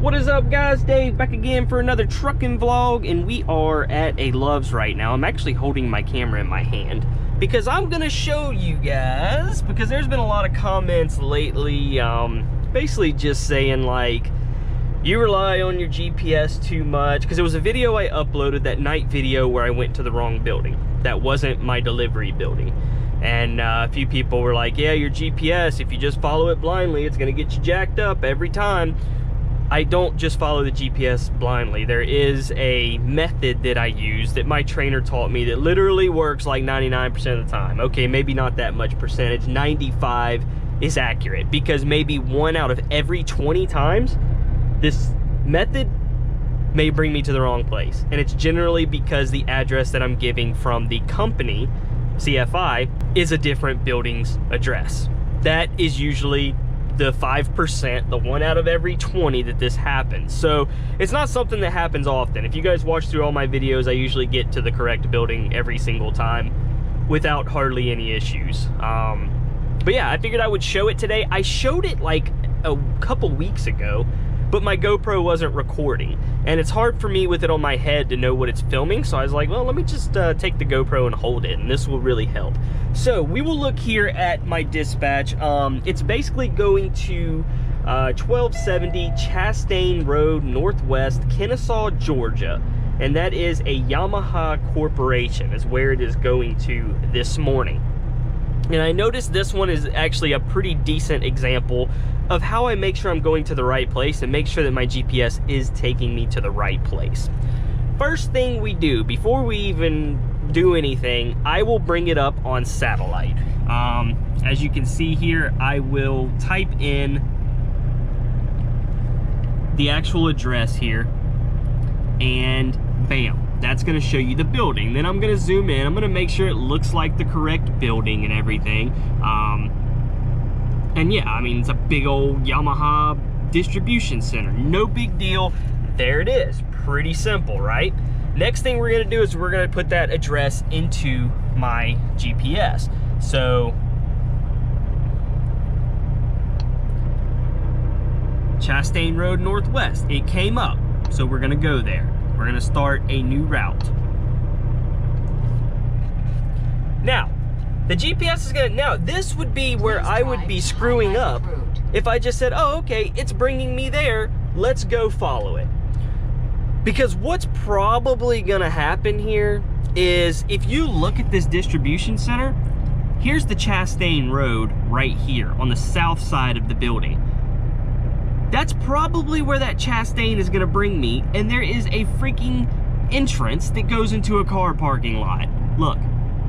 What is up, guys? Dave back again for another trucking vlog, and we are at a Love's right now. I'm actually holding my camera in my hand because I'm gonna show you guys, because there's been a lot of comments lately basically just saying like, you rely on your GPS too much, because there was a video I uploaded, that night video where I went to the wrong building that wasn't my delivery building, and a few people were like, yeah, your GPS, if you just follow it blindly, it's gonna get you jacked up every time. I don't just follow the GPS blindly. There is a method that I use that my trainer taught me that literally works like 99% of the time. Okay, maybe not that much percentage, 95 is accurate, because maybe 1 out of every 20 times this method may bring me to the wrong place. And it's generally because the address that I'm giving from the company, CFI, is a different building's address. That is usually the 5%, the 1 out of every 20 that this happens. So it's not something that happens often. If you guys watch through all my videos, I usually get to the correct building every single time without hardly any issues. But yeah, I figured I would show it today. I showed it like a couple weeks ago, but my GoPro wasn't recording, and it's hard for me with it on my head to know what it's filming, so I was like, well, let me just take the GoPro and hold it, and this will really help. So we will look here at my dispatch. It's basically going to 1270 Chastain Road Northwest, Kennesaw, Georgia, and that is a Yamaha Corporation is where it is going to this morning. And I noticed this one is actually a pretty decent example of how I make sure I'm going to the right place and make sure that my GPS is taking me to the right place. First thing we do, before we even do anything, I will bring it up on satellite. As you can see here, I will type in the actual address here, and bam. That's gonna show you the building. Then I'm gonna zoom in. I'm gonna make sure it looks like the correct building and everything. And yeah, I mean, it's a big old Yamaha distribution center. No big deal. There it is. Pretty simple, right? Next thing we're gonna do is we're gonna put that address into my GPS. So, Chastain Road Northwest, it came up. So we're gonna go there. We're gonna start a new route. Now, the GPS is gonna, now this would be where I would be screwing up if I just said, oh, okay, it's bringing me there, let's go follow it. Because what's probably gonna happen here is, if you look at this distribution center, here's the Chastain Road right here on the south side of the building. That's probably where that Chastain is gonna bring me, and there is a freaking entrance that goes into a car parking lot. Look,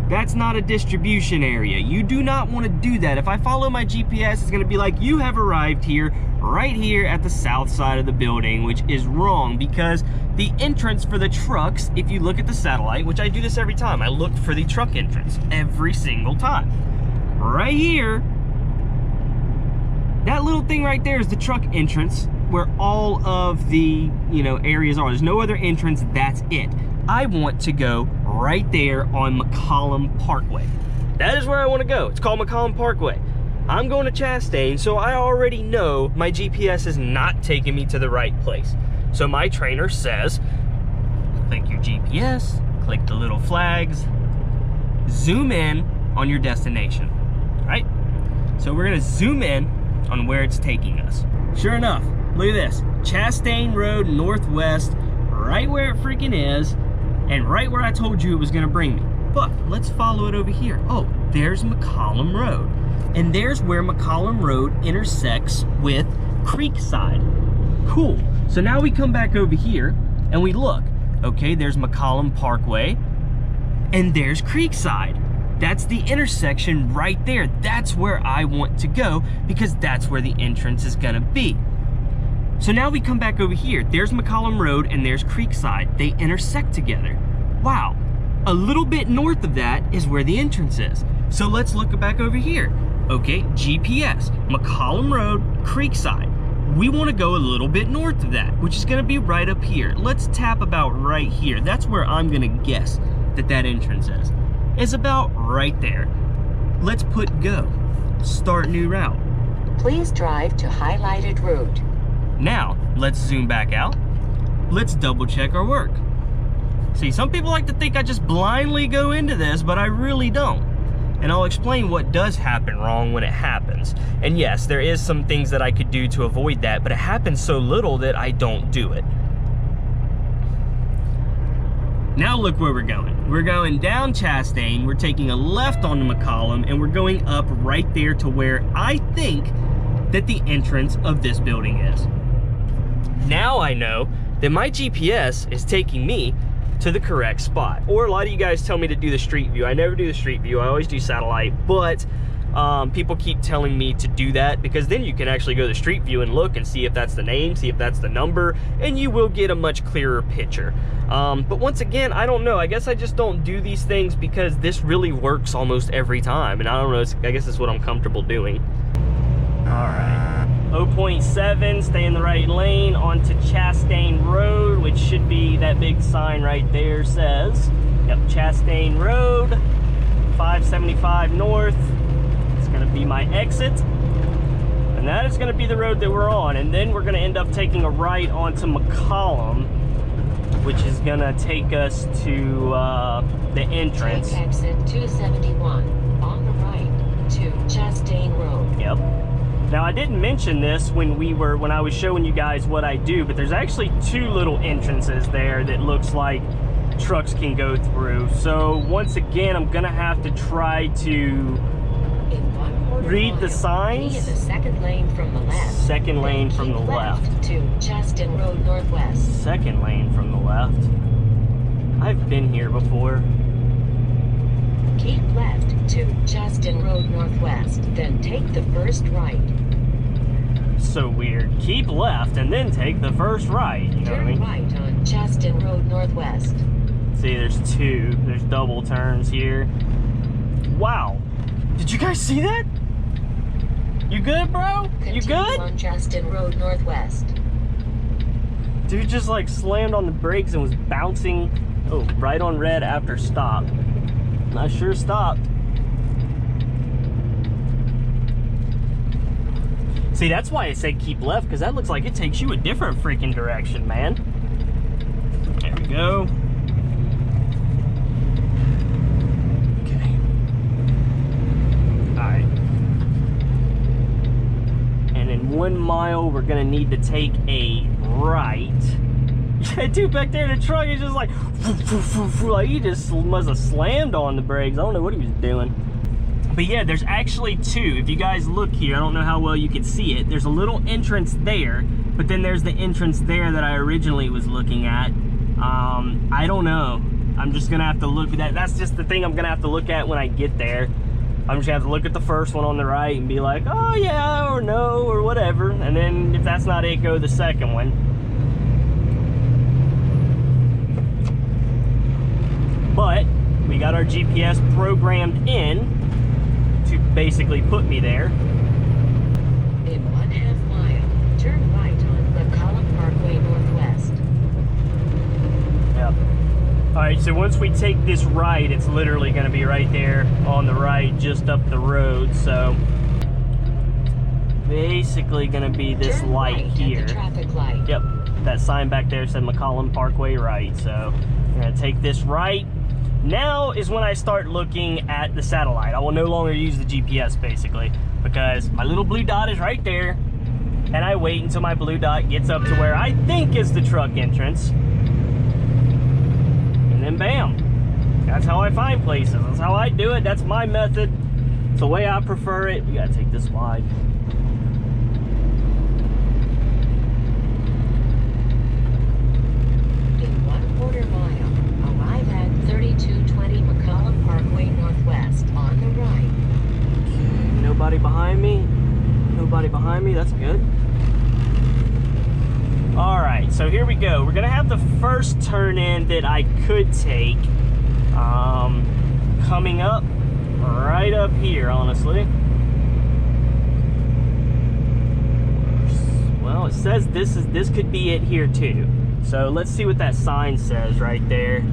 that's not a distribution area. You do not want to do that. If I follow my GPS, it's gonna be like, you have arrived here, right here at the south side of the building, which is wrong, because the entrance for the trucks, if you look at the satellite, which I do this every time, I look for the truck entrance every single time. Right here, that little thing right there is the truck entrance where all of the, areas are. There's no other entrance, that's it. I want to go right there on McCollum Parkway. That is where I want to go. It's called McCollum Parkway. I'm going to Chastain, so I already know my GPS is not taking me to the right place. So my trainer says, click your GPS, click the little flags, zoom in on your destination, right? So we're gonna zoom in on where it's taking us. Sure enough, look at this. Chastain Road Northwest, right where it freaking is, and right where I told you it was gonna bring me. But let's follow it over here. Oh, there's McCollum Road. And there's where McCollum Road intersects with Creekside. Cool. So now we come back over here and we look. Okay, there's McCollum Parkway, and there's Creekside. That's the intersection right there. That's where I want to go, because that's where the entrance is gonna be. So now we come back over here. There's McCollum Road and there's Creekside. They intersect together. Wow. A little bit north of that is where the entrance is. So let's look back over here. Okay, GPS, McCollum Road, Creekside. We wanna go a little bit north of that, which is gonna be right up here. Let's tap about right here. That's where I'm gonna guess that entrance is. It's about right there. Let's put go. Start new route. Please drive to highlighted route. Now, let's zoom back out. Let's double check our work. See, some people like to think I just blindly go into this, but I really don't. And I'll explain what does happen wrong when it happens. And yes, there is some things that I could do to avoid that, but it happens so little that I don't do it. Now look where we're going. We're going down Chastain, we're taking a left onto McCollum, and we're going up right there to where I think that the entrance of this building is. Now I know that my GPS is taking me to the correct spot. Or a lot of you guys tell me to do the street view. I never do the street view, I always do satellite, but people keep telling me to do that because then you can actually go to the street view and look and see if that's the name, see if that's the number, and you will get a much clearer picture. But once again, I don't know. I guess I just don't do these things because this really works almost every time. And I don't know, I guess it's what I'm comfortable doing. All right. 0.7, stay in the right lane onto Chastain Road, which should be that big sign right there says. Yep, Chastain Road, 575 north. It's gonna be my exit. And that is gonna be the road that we're on. And then we're gonna end up taking a right onto McCollum, which is gonna take us to the entrance. Take exit 271 on the right to Chastain Road. Yep. Now I didn't mention this when I was showing you guys what I do, but there's actually two little entrances there that looks like trucks can go through. So once again, I'm gonna have to try to read the signs. Be in the second lane from the left. Second lane from the left. To Chastain Road Northwest. Second lane from the left. I've been here before. Keep left to Chastain Road Northwest, then take the first right. So weird. Keep left and then take the first right. You know what I mean? Turn right on Chastain Road Northwest. See, there's two. There's double turns here. Wow. Did you guys see that? You good, bro? You good? On Chastain Road Northwest. Dude just like slammed on the brakes and was bouncing, oh, right on red after stop. I sure stopped. See, that's why I say keep left, because that looks like it takes you a different freaking direction, man. There we go. Okay. Alright. And in 1 mile, we're gonna need to take a right. That dude back there in the truck is just like, like he just must have slammed on the brakes. I don't know what he was doing. But yeah, there's actually two. If you guys look here, I don't know how well you can see it. There's a little entrance there, but then there's the entrance there that I originally was looking at. I don't know. I'm just gonna have to look at that. That's just the thing I'm gonna have to look at when I get there. I'm just gonna have to look at the first one on the right and be like, oh yeah, or no, or whatever. And then if that's not it, go to the second one. But we got our GPS programmed in to basically put me there. In 1/2 mile, turn right on McCollum Parkway Northwest. Yep. Alright, so once we take this right, it's literally going to be right there on the right, just up the road. So basically going to be this turn light right here. At the traffic light. Yep. That sign back there said McCollum Parkway right. So we're going to take this right. Now is when I start looking at the satellite. I will no longer use the GPS basically because my little blue dot is right there and I wait until my blue dot gets up to where I think is the truck entrance and then bam. That's how I find places. That's how I do it. That's my method. It's the way I prefer it. We gotta take this wide. In 1/4 mile, arrive at 3220 McCollum Parkway Northwest on the right. Nobody behind me. Nobody behind me. That's good. All right, so here we go. We're gonna have the first turn in that I could take coming up right up here, honestly. Well, it says this could be it here too. So let's see what that sign says right there.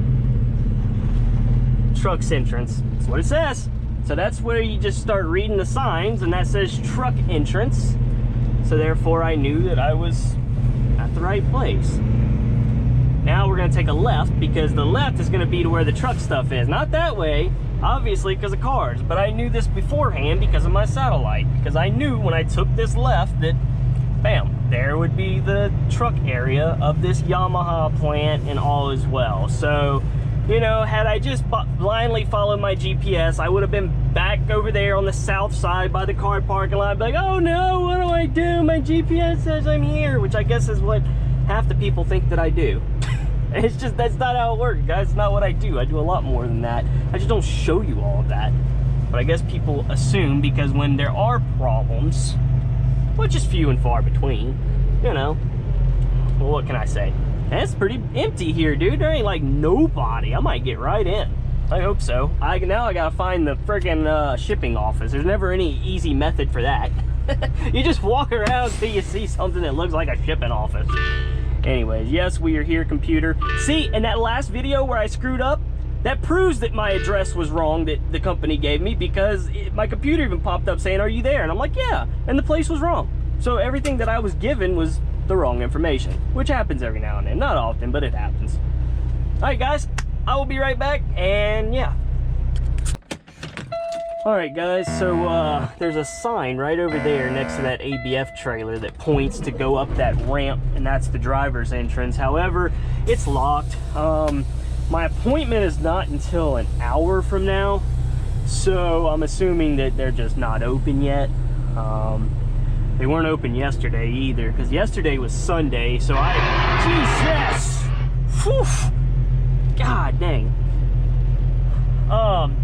Truck's entrance. That's what it says. So that's where you just start reading the signs, and that says truck entrance. So therefore I knew that I was at the right place. Now we're gonna take a left because the left is gonna be to where the truck stuff is. Not that way, obviously because of cars, but I knew this beforehand because of my satellite. Because I knew when I took this left that, bam, there would be the truck area of this Yamaha plant and all as well. So, you know, had I just blindly followed my GPS, I would have been back over there on the south side by the car parking lot, like, oh no, what do I do? My GPS says I'm here, which I guess is what half the people think that I do. It's just, that's not how it works, guys. It's not what I do. I do a lot more than that. I just don't show you all of that. But I guess people assume because when there are problems, which is few and far between, you know, well, what can I say? And it's pretty empty here, dude. There ain't like nobody. I might get right in. I hope so. Now I gotta find the friggin' shipping office. There's never any easy method for that. You just walk around till you see something that looks like a shipping office. Anyways, yes, we are here, computer. See, in that last video where I screwed up, that proves that my address was wrong that the company gave me, because my computer even popped up saying, are you there? And I'm like, yeah, and the place was wrong. So everything that I was given was the wrong information, which happens every now and then. Not often, but it happens. All right, guys, I will be right back, and yeah. All right, guys, so there's a sign right over there next to that ABF trailer that points to go up that ramp, and that's the driver's entrance. However, it's locked. My appointment is not until an hour from now, so I'm assuming that they're just not open yet. They weren't open yesterday either, because yesterday was Sunday, so Jesus! Whew! God dang.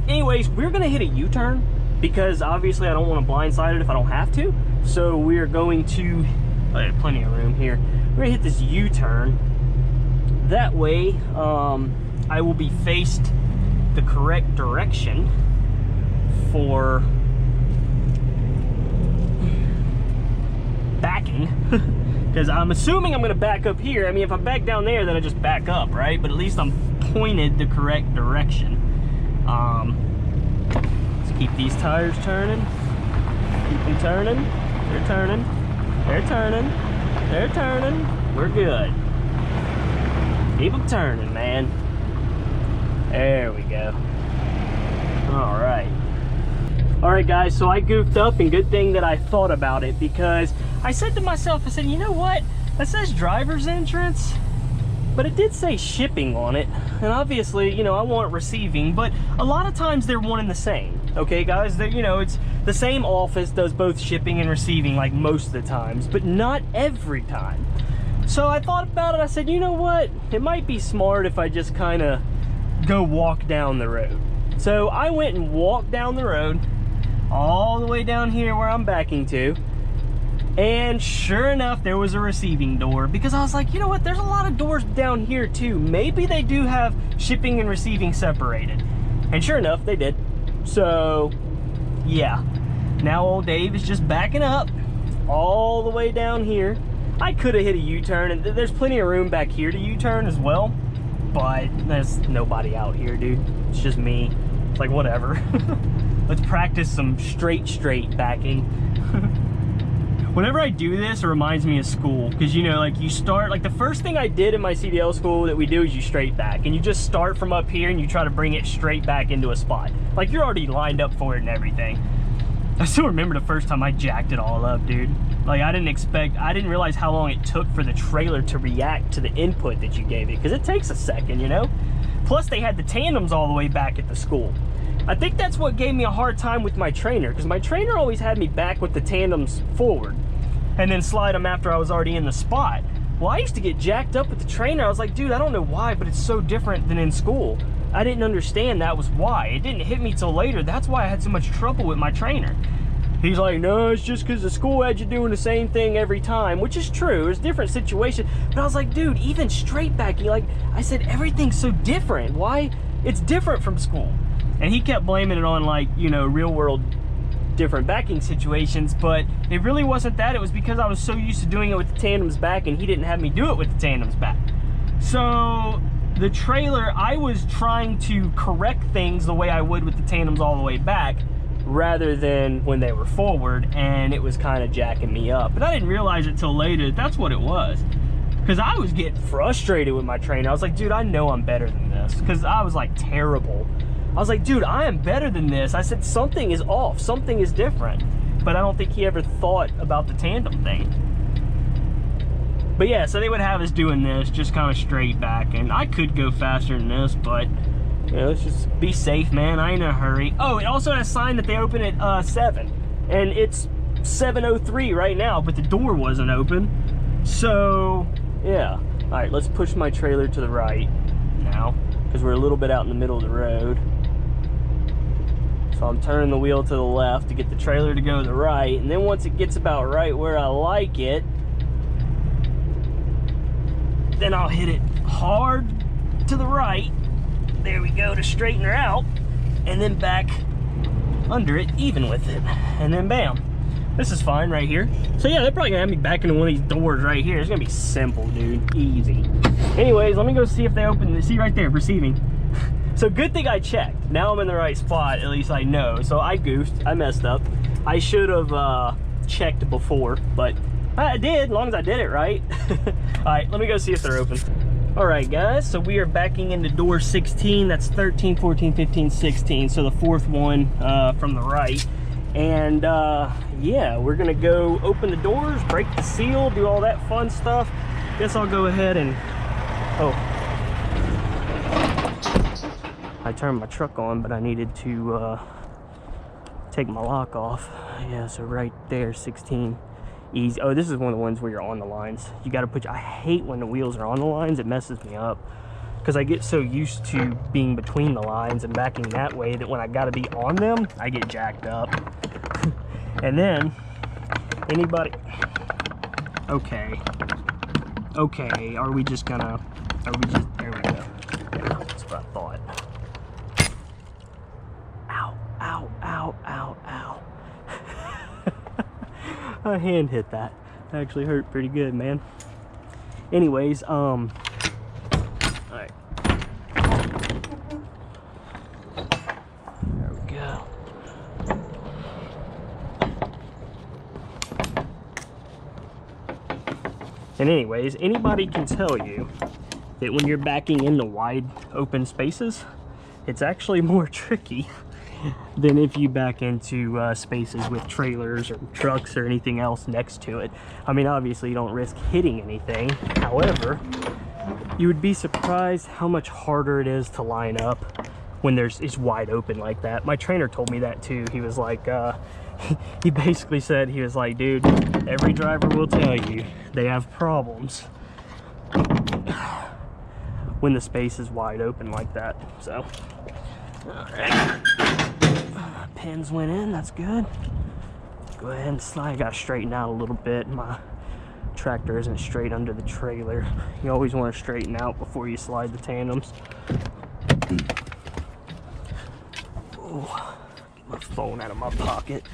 Anyways, we're gonna hit a U-turn because obviously I don't want to blindside it if I don't have to. So we're going to, I have plenty of room here. We're gonna hit this U-turn. That way, I will be faced the correct direction for backing. Because I'm assuming I'm gonna back up here. I mean, if I back down there, then I just back up, right? But at least I'm pointed the correct direction. Let's keep these tires turning. Keep them turning. They're turning. They're turning. They're turning. We're good. Keep them turning, man. There we go. All right. All right, guys, so I goofed up, and good thing that I thought about it, because I said to myself, I said, you know what? That says driver's entrance, but it did say shipping on it. And obviously, you know, I want receiving, but a lot of times they're one and the same. Okay, guys, you know, it's the same office does both shipping and receiving, like most of the times, but not every time. So I thought about it. I said, you know what? It might be smart if I just kind of go walk down the road. So I went and walked down the road all the way down here where I'm backing to. And sure enough, there was a receiving door, because I was like, you know what? There's a lot of doors down here too. Maybe they do have shipping and receiving separated. And sure enough, they did. So yeah, now old Dave is just backing up all the way down here. I could have hit a U-turn, and there's plenty of room back here to U-turn as well, but there's nobody out here, dude. It's just me. It's like, whatever. Let's practice some straight backing. Whenever I do this, it reminds me of school, because, you know, like, you start, like, the first thing I did in my CDL school that we do is you straight back, and you just start from up here and you try to bring it straight back into a spot. Like, you're already lined up for it and everything. I still remember the first time I jacked it all up, dude. Like, I didn't realize how long it took for the trailer to react to the input that you gave it, because it takes a second, you know? Plus, they had the tandems all the way back at the school. I think that's what gave me a hard time with my trainer, because my trainer always had me back with the tandems forward and then slide them after I was already in the spot. Well, I used to get jacked up with the trainer. I was like, dude, I don't know why, but it's so different than in school. I didn't understand that was why. It didn't hit me till later. That's why I had so much trouble with my trainer. He's like, no, it's just because the school had you doing the same thing every time, which is true. It's a different situation. But I was like, dude, even straight backing, like I said, everything's so different. Why? It's different from school. And he kept blaming it on, like, you know, real world different backing situations, but it really wasn't that. It was because I was so used to doing it with the tandems back, and he didn't have me do it with the tandems back. So the trailer, I was trying to correct things the way I would with the tandems all the way back, rather than when they were forward, and it was kind of jacking me up. But I didn't realize it till later that's what it was. Because I was getting frustrated with my trainer. I was like, dude, I know I'm better than this. Because I was like terrible. I was like, dude, I am better than this. I said, something is off. Something is different. But I don't think he ever thought about the tandem thing. But yeah, so they would have us doing this, just kind of straight back. And I could go faster than this, but, you know, let's just be safe, man. I ain't in a hurry. Oh, it also has a sign that they open at 7. And it's 7:03 right now, but the door wasn't open. So, yeah. All right, let's push my trailer to the right now, because we're a little bit out in the middle of the road. So I'm turning the wheel to the left to get the trailer to go to the right. And then once it gets about right where I like it, then I'll hit it hard to the right. There we go, to straighten her out. And then back under it, even with it. And then bam. This is fine right here. So yeah, they're probably gonna have me back into one of these doors right here. It's gonna be simple, dude, easy. Anyways, let me go see if they open, see right there, receiving. So good thing I checked. Now I'm in the right spot, at least I know. So I goofed, I messed up. I should have checked before, but I did, as long as I did it right. All right, let me go see if they're open. All right, guys, so we are backing into door 16. That's 13, 14, 15, 16. So the fourth one from the right. And yeah, we're gonna go open the doors, break the seal, do all that fun stuff. Guess I'll go ahead and, oh. I turned my truck on, but I needed to take my lock off. Yeah, so right there, 16. Easy. Oh, this is one of the ones where you're on the lines. You got to put, I hate when the wheels are on the lines. It messes me up because I get so used to being between the lines and backing that way that when I got to be on them, I get jacked up. And then anybody, okay, are we just, there we go. Yeah, that's what I thought. Ow, ow, ow, ow, ow. My hand hit that. It actually hurt pretty good, man. Anyways, all right. There we go. And anyways, anybody can tell you that when you're backing into wide open spaces, it's actually more tricky than if you back into spaces with trailers or trucks or anything else next to it. I mean, obviously you don't risk hitting anything. However, you would be surprised how much harder it is to line up when it's wide open like that. My trainer told me that too. He was like, he basically said, he was like, dude, every driver will tell you they have problems when the space is wide open like that. So, all right. Pins went in, that's good. Go ahead and slide. I gotta straighten out a little bit. My tractor isn't straight under the trailer. You always want to straighten out before you slide the tandems. Ooh, get my phone out of my pocket.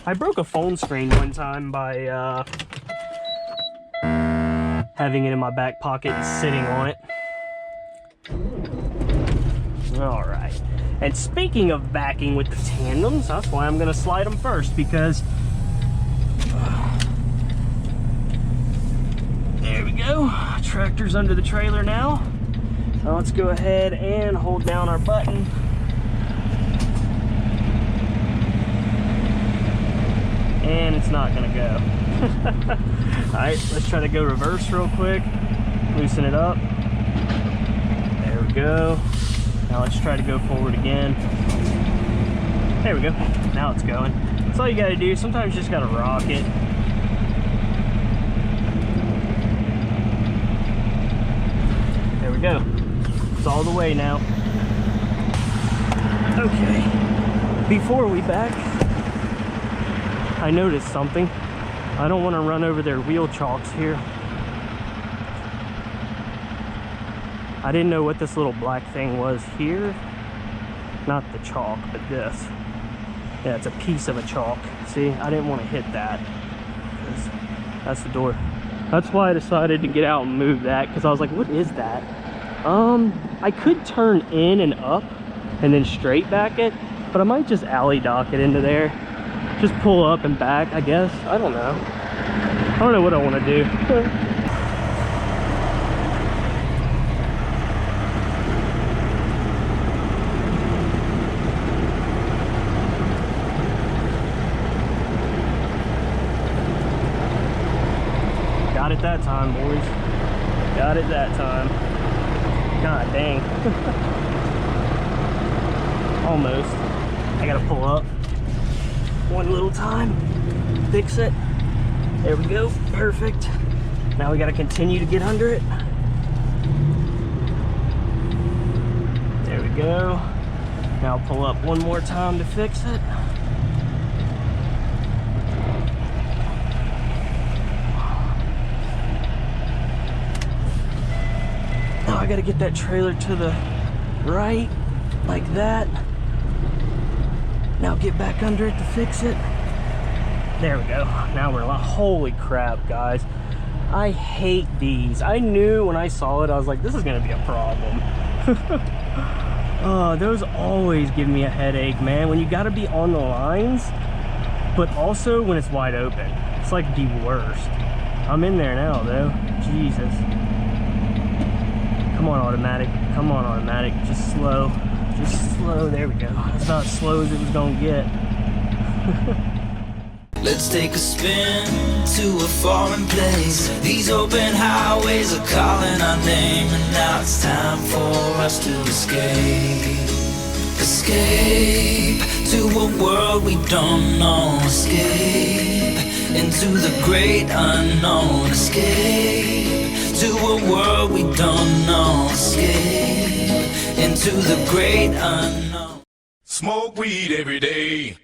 I broke a phone screen one time by having it in my back pocket and sitting on it. All right. And speaking of backing with the tandems, that's why I'm gonna slide them first, because there we go. Tractor's under the trailer now. Now let's go ahead and hold down our button. And it's not gonna go. All right, let's try to go reverse real quick. Loosen it up. There we go. Now let's try to go forward again. There we go. Now it's going. That's all you gotta do. Sometimes you just gotta rock it. There we go. It's all the way now. Okay. Before we back, I noticed something. I don't want to run over their wheel chocks here. I didn't know what this little black thing was here. Not the chalk, but this. Yeah, it's a piece of a chalk. See, I didn't want to hit that. That's the door. That's why I decided to get out and move that, because I was like, what is that? I could turn in and up and then straight back it, but I might just alley dock it into there. Just pull up and back, I guess. I don't know. I don't know what I want to do. it that time, boys. Got it that time. God dang. Almost. I gotta pull up. One little time. Fix it. There we go. Perfect. Now we gotta continue to get under it. There we go. Now pull up one more time to fix it. Now I gotta get that trailer to the right, like that. Now get back under it to fix it. There we go. Now we're like, holy crap, guys. I hate these. I knew when I saw it, I was like, this is gonna be a problem. Those always give me a headache, man. When you gotta be on the lines, but also when it's wide open. It's like the worst. I'm in there now, though. Jesus. Come on, automatic. Come on, automatic. Just slow. Just slow. There we go. That's about as slow as it was gonna get. Let's take a spin to a foreign place. These open highways are calling our name, and now it's time for us to escape. Escape to a world we don't know. Escape into the great unknown. Escape to a world we don't know. Escape into the great unknown. Smoke weed every day.